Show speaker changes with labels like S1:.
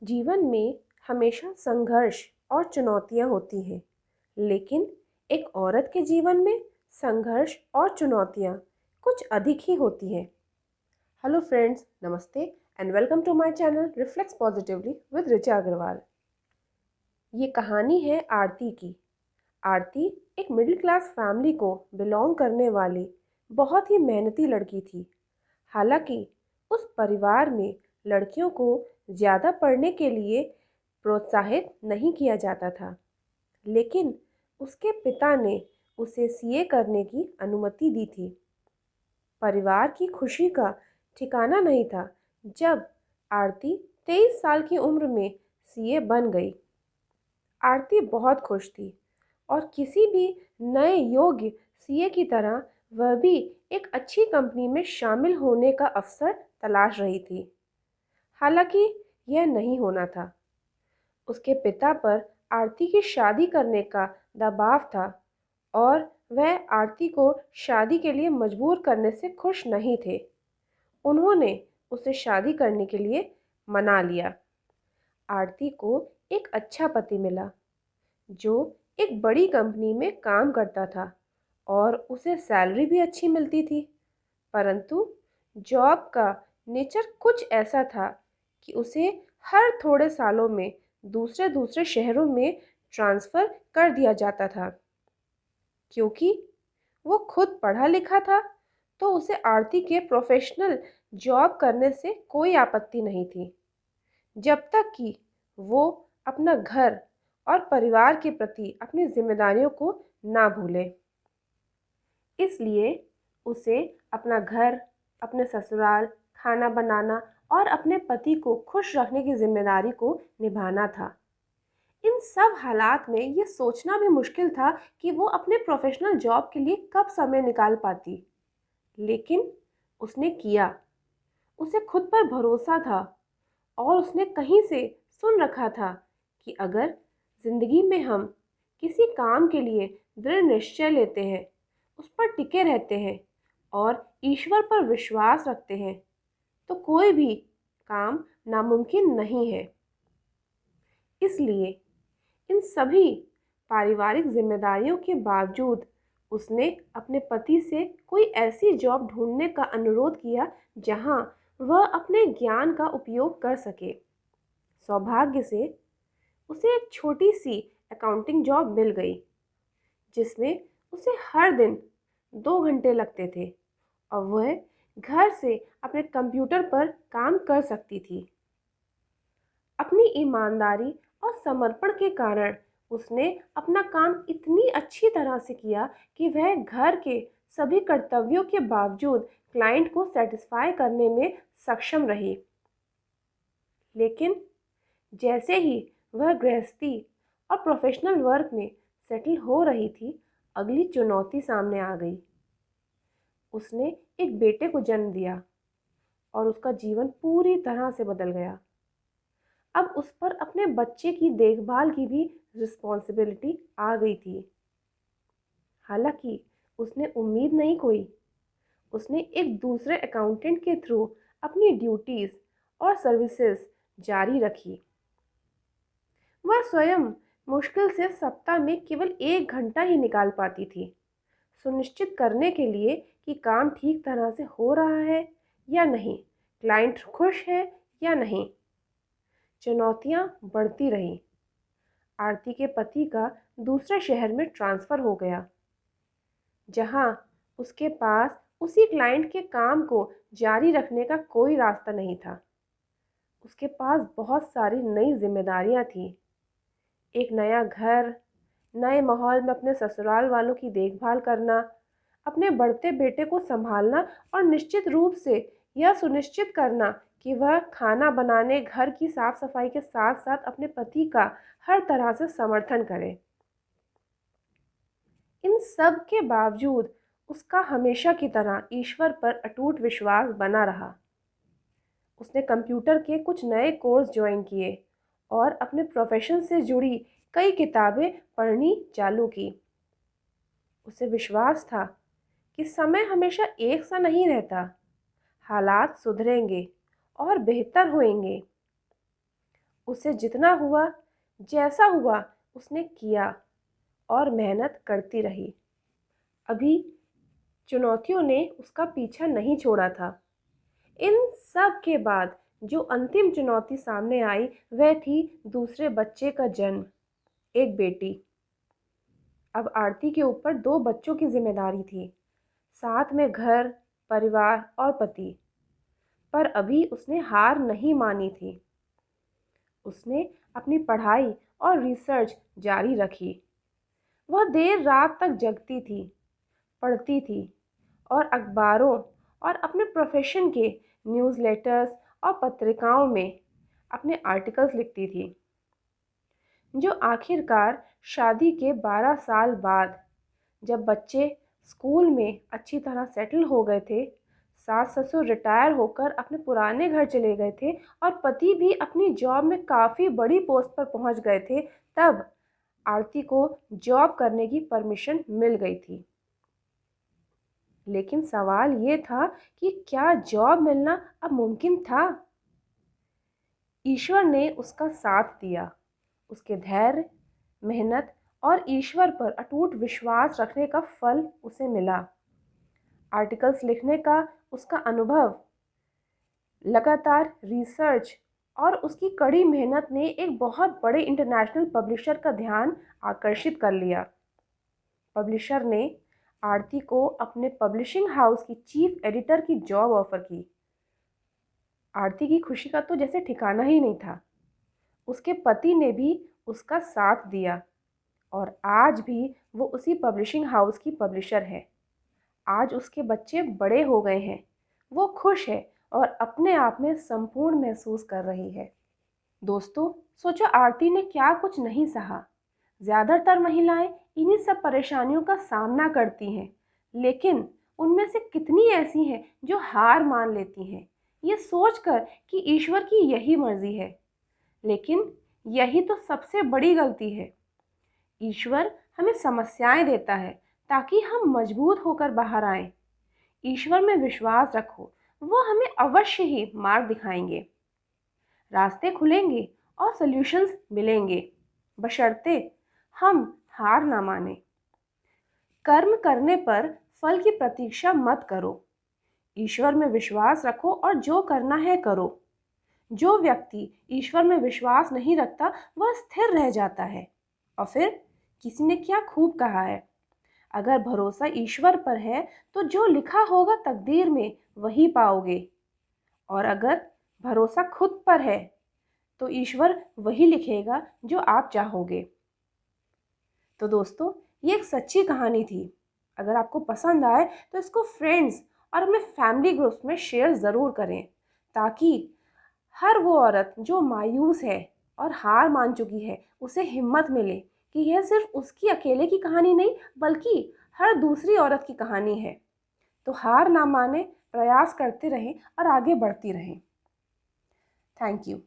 S1: जीवन में हमेशा संघर्ष और चुनौतियाँ होती हैं, लेकिन एक औरत के जीवन में संघर्ष और चुनौतियाँ कुछ अधिक ही होती हैं। हेलो फ्रेंड्स, नमस्ते and welcome to my channel reflex positively with Richa Agarwal. ये कहानी है आरती की। आरती एक मिडिल क्लास फैमिली को बिलोंग करने वाली बहुत ही मेहनती लड़की थी। हालांकि उस परिवार में लड़कियों को ज़्यादा पढ़ने के लिए प्रोत्साहित नहीं किया जाता था, लेकिन उसके पिता ने उसे सीए करने की अनुमति दी थी। परिवार की खुशी का ठिकाना नहीं था जब आरती 23 साल की उम्र में सीए बन गई। आरती बहुत खुश थी और किसी भी नए योग्य सीए की तरह वह भी एक अच्छी कंपनी में शामिल होने का अवसर तलाश रही थी। हालांकि यह नहीं होना था। उसके पिता पर आरती की शादी करने का दबाव था और वह आरती को शादी के लिए मजबूर करने से खुश नहीं थे। उन्होंने उसे शादी करने के लिए मना लिया। आरती को एक अच्छा पति मिला जो एक बड़ी कंपनी में काम करता था और उसे सैलरी भी अच्छी मिलती थी। परंतु जॉब का नेचर कुछ ऐसा था कि उसे हर थोड़े सालों में दूसरे दूसरे शहरों में ट्रांसफ़र कर दिया जाता था। क्योंकि वो खुद पढ़ा लिखा था, तो उसे आरती के प्रोफेशनल जॉब करने से कोई आपत्ति नहीं थी, जब तक कि वो अपना घर और परिवार के प्रति अपनी जिम्मेदारियों को ना भूले। इसलिए उसे अपना घर, अपने ससुराल, खाना बनाना और अपने पति को खुश रखने की जिम्मेदारी को निभाना था। इन सब हालात में ये सोचना भी मुश्किल था कि वो अपने प्रोफेशनल जॉब के लिए कब समय निकाल पाती। लेकिन उसने किया। उसे खुद पर भरोसा था और उसने कहीं से सुन रखा था कि अगर जिंदगी में हम किसी काम के लिए दृढ़ निश्चय लेते हैं, उस पर टिके रहते हैं और ईश्वर पर विश्वास रखते हैं, तो कोई भी काम नामुमकिन नहीं है। इसलिए इन सभी पारिवारिक जिम्मेदारियों के बावजूद उसने अपने पति से कोई ऐसी जॉब ढूंढने का अनुरोध किया जहां वह अपने ज्ञान का उपयोग कर सके। सौभाग्य से उसे एक छोटी सी अकाउंटिंग जॉब मिल गई, जिसमें उसे हर दिन 2 घंटे लगते थे और वह घर से अपने कंप्यूटर पर काम कर सकती थी। अपनी ईमानदारी और समर्पण के कारण उसने अपना काम इतनी अच्छी तरह से किया कि वह घर के सभी कर्तव्यों के बावजूद क्लाइंट को सेटिस्फाई करने में सक्षम रही। लेकिन जैसे ही वह गृहस्थी और प्रोफेशनल वर्क में सेटल हो रही थी, अगली चुनौती सामने आ गई। उसने एक बेटे को जन्म दिया और उसका जीवन पूरी तरह से बदल गया। अब उस पर अपने बच्चे की देखभाल की भी रिस्पॉन्सिबिलिटी आ गई थी। हालांकि उसने उम्मीद नहीं खोई। उसने एक दूसरे अकाउंटेंट के थ्रू अपनी ड्यूटीज़ और सर्विसेज जारी रखी। वह स्वयं मुश्किल से सप्ताह में केवल 1 घंटा ही निकाल पाती थी, सुनिश्चित करने के लिए कि काम ठीक तरह से हो रहा है या नहीं, क्लाइंट खुश है या नहीं। चुनौतियां बढ़ती रहीं। आरती के पति का दूसरे शहर में ट्रांसफ़र हो गया, जहां उसके पास उसी क्लाइंट के काम को जारी रखने का कोई रास्ता नहीं था। उसके पास बहुत सारी नई जिम्मेदारियां थीं। एक नया घर, नए माहौल में अपने ससुराल वालों की देखभाल करना, अपने बढ़ते बेटे को संभालना और निश्चित रूप से यह सुनिश्चित करना कि वह खाना बनाने, घर की साफ सफाई के साथ साथ अपने पति का हर तरह से समर्थन करे। इन सब के बावजूद उसका हमेशा की तरह ईश्वर पर अटूट विश्वास बना रहा। उसने कंप्यूटर के कुछ नए कोर्स ज्वाइन किए और अपने प्रोफेशन से जुड़ी कई किताबें पढ़नी चालू की। उसे विश्वास था कि समय हमेशा एक सा नहीं रहता, हालात सुधरेंगे और बेहतर होंगे। उससे जितना हुआ, जैसा हुआ उसने किया और मेहनत करती रही। अभी चुनौतियों ने उसका पीछा नहीं छोड़ा था। इन सब के बाद जो अंतिम चुनौती सामने आई वह थी दूसरे बच्चे का जन्म, एक बेटी। अब आरती के ऊपर 2 बच्चों की जिम्मेदारी थी, साथ में घर, परिवार और पति। पर अभी उसने हार नहीं मानी थी। उसने अपनी पढ़ाई और रिसर्च जारी रखी। वह देर रात तक जगती थी, पढ़ती थी और अखबारों और अपने प्रोफेशन के न्यूज़लेटर्स और पत्रिकाओं में अपने आर्टिकल्स लिखती थी, जो आखिरकार शादी के 12 साल बाद, जब बच्चे स्कूल में अच्छी तरह सेटल हो गए थे, सास ससुर रिटायर होकर अपने पुराने घर चले गए थे और पति भी अपनी जॉब में काफ़ी बड़ी पोस्ट पर पहुंच गए थे, तब आरती को जॉब करने की परमिशन मिल गई थी। लेकिन सवाल ये था कि क्या जॉब मिलना अब मुमकिन था? ईश्वर ने उसका साथ दिया। उसके धैर्य, मेहनत और ईश्वर पर अटूट विश्वास रखने का फल उसे मिला। आर्टिकल्स लिखने का उसका अनुभव, लगातार रिसर्च और उसकी कड़ी मेहनत ने एक बहुत बड़े इंटरनेशनल पब्लिशर का ध्यान आकर्षित कर लिया। पब्लिशर ने आरती को अपने पब्लिशिंग हाउस की चीफ एडिटर की जॉब ऑफर की। आरती की खुशी का तो जैसे ठिकाना ही नहीं था। उसके पति ने भी उसका साथ दिया और आज भी वो उसी पब्लिशिंग हाउस की पब्लिशर है। आज उसके बच्चे बड़े हो गए हैं, वो खुश है और अपने आप में संपूर्ण महसूस कर रही है। दोस्तों, सोचो आरती ने क्या कुछ नहीं सहा। ज़्यादातर महिलाएं इन्हीं सब परेशानियों का सामना करती हैं, लेकिन उनमें से कितनी ऐसी हैं जो हार मान लेती हैं, ये सोचकर कि ईश्वर की यही मर्जी है। लेकिन यही तो सबसे बड़ी गलती है। ईश्वर हमें समस्याएं देता है ताकि हम मजबूत होकर बाहर आएं। ईश्वर में विश्वास रखो, वो हमें अवश्य ही मार्ग दिखाएंगे, रास्ते खुलेंगे और सॉल्यूशंस मिलेंगे, बशर्ते हम हार ना माने। कर्म करने पर फल की प्रतीक्षा मत करो। ईश्वर में विश्वास रखो और जो करना है करो। जो व्यक्ति ईश्वर में विश्वास नहीं रखता वह स्थिर रह जाता है। और फिर किसी ने क्या खूब कहा है, अगर भरोसा ईश्वर पर है तो जो लिखा होगा तकदीर में वही पाओगे, और अगर भरोसा खुद पर है तो ईश्वर वही लिखेगा जो आप चाहोगे। तो दोस्तों, ये एक सच्ची कहानी थी। अगर आपको पसंद आए तो इसको फ्रेंड्स और अपने फैमिली ग्रुप्स में शेयर ज़रूर करें, ताकि हर वो औरत जो मायूस है और हार मान चुकी है उसे हिम्मत मिले कि यह सिर्फ उसकी अकेले की कहानी नहीं बल्कि हर दूसरी औरत की कहानी है। तो हार ना माने, प्रयास करते रहें और आगे बढ़ती रहें। Thank you.